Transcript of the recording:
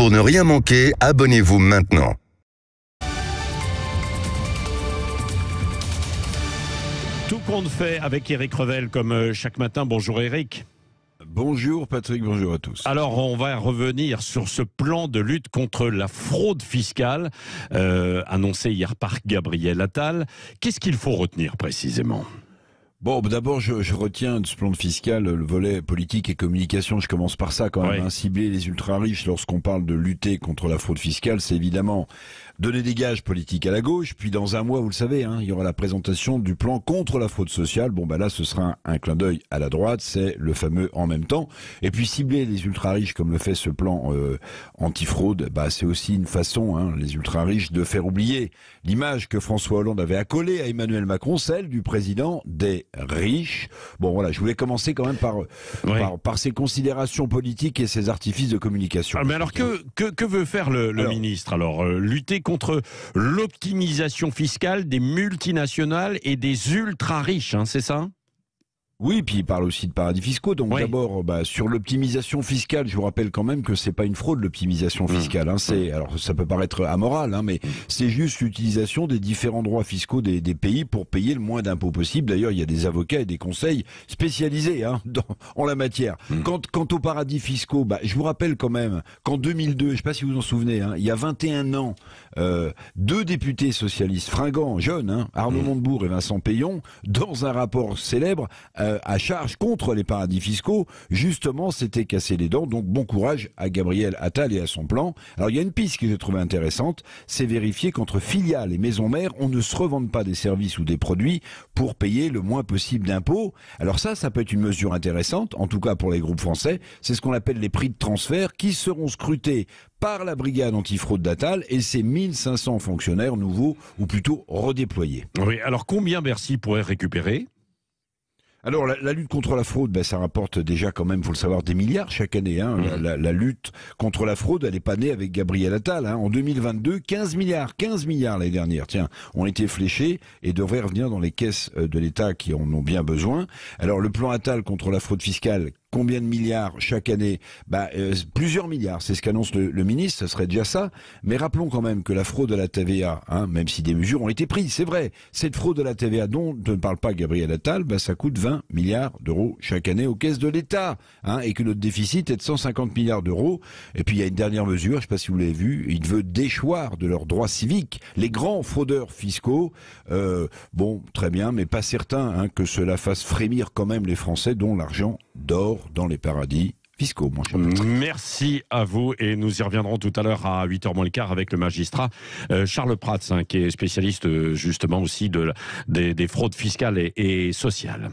Pour ne rien manquer, abonnez-vous maintenant. Tout compte fait avec Éric Revel comme chaque matin. Bonjour Éric. Bonjour Patrick, bonjour à tous. Alors on va revenir sur ce plan de lutte contre la fraude fiscale annoncé hier par Gabriel Attal. Qu'est-ce qu'il faut retenir précisément ? Bon, d'abord, je retiens de ce plan fiscal le volet politique et communication. Je commence par ça quand même. Oui. Cibler les ultra-riches lorsqu'on parle de lutter contre la fraude fiscale, c'est évidemment donner des gages politiques à la gauche. Puis dans un mois, vous le savez, il y aura la présentation du plan contre la fraude sociale. Bon, là, ce sera un clin d'œil à la droite. C'est le fameux en même temps. Et puis cibler les ultra-riches comme le fait ce plan anti-fraude, c'est aussi une façon, les ultra-riches, de faire oublier l'image que François Hollande avait accolée à Emmanuel Macron, celle du président des riches. Bon, voilà, je voulais commencer quand même par ces considérations politiques et ces artifices de communication. Mais alors que veut faire le ministre alors lutter contre l'optimisation fiscale des multinationales et des ultra-riches, c'est ça ? Oui, puis il parle aussi de paradis fiscaux. Donc oui. D'abord, sur l'optimisation fiscale, je vous rappelle quand même que c'est pas une fraude, l'optimisation fiscale. Alors ça peut paraître amoral, mais c'est juste l'utilisation des différents droits fiscaux des pays pour payer le moins d'impôts possible. D'ailleurs, il y a des avocats et des conseils spécialisés en la matière. Quant aux paradis fiscaux, je vous rappelle quand même qu'en 2002, je sais pas si vous vous en souvenez, il y a 21 ans, deux députés socialistes fringants, jeunes, Arnaud Montebourg et Vincent Peillon, dans un rapport célèbre, à charge contre les paradis fiscaux, justement, s'était cassé les dents. Donc bon courage à Gabriel Attal et à son plan. Alors il y a une piste que j'ai trouvée intéressante, c'est vérifier qu'entre filiales et maisons mères, on ne se revende pas des services ou des produits pour payer le moins possible d'impôts. Alors ça peut être une mesure intéressante, en tout cas pour les groupes français. C'est ce qu'on appelle les prix de transfert qui seront scrutés par la brigade antifraude d'Attal et ses 1500 fonctionnaires nouveaux ou plutôt redéployés. Oui, alors combien Bercy pourrait récupérer ? Alors la lutte contre la fraude, ça rapporte déjà quand même, faut le savoir, des milliards chaque année. La lutte contre la fraude, elle n'est pas née avec Gabriel Attal. En 2022, 15 milliards l'année dernière, ont été fléchés et devraient revenir dans les caisses de l'État qui en ont bien besoin. Alors le plan Attal contre la fraude fiscale, combien de milliards chaque année ? Plusieurs milliards, c'est ce qu'annonce le ministre, ce serait déjà ça. Mais rappelons quand même que la fraude à la TVA, même si des mesures ont été prises, c'est vrai, cette fraude à la TVA dont ne parle pas Gabriel Attal, ça coûte 20 milliards d'euros chaque année aux caisses de l'État, et que notre déficit est de 150 milliards d'euros. Et puis il y a une dernière mesure, je ne sais pas si vous l'avez vu, il veut déchoir de leurs droits civiques les grands fraudeurs fiscaux. Très bien, mais pas certain que cela fasse frémir quand même les Français dont l'argent dort dans les paradis fiscaux. Merci à vous et nous y reviendrons tout à l'heure à 8h moins le quart avec le magistrat Charles Prats qui est spécialiste justement aussi des fraudes fiscales et sociales.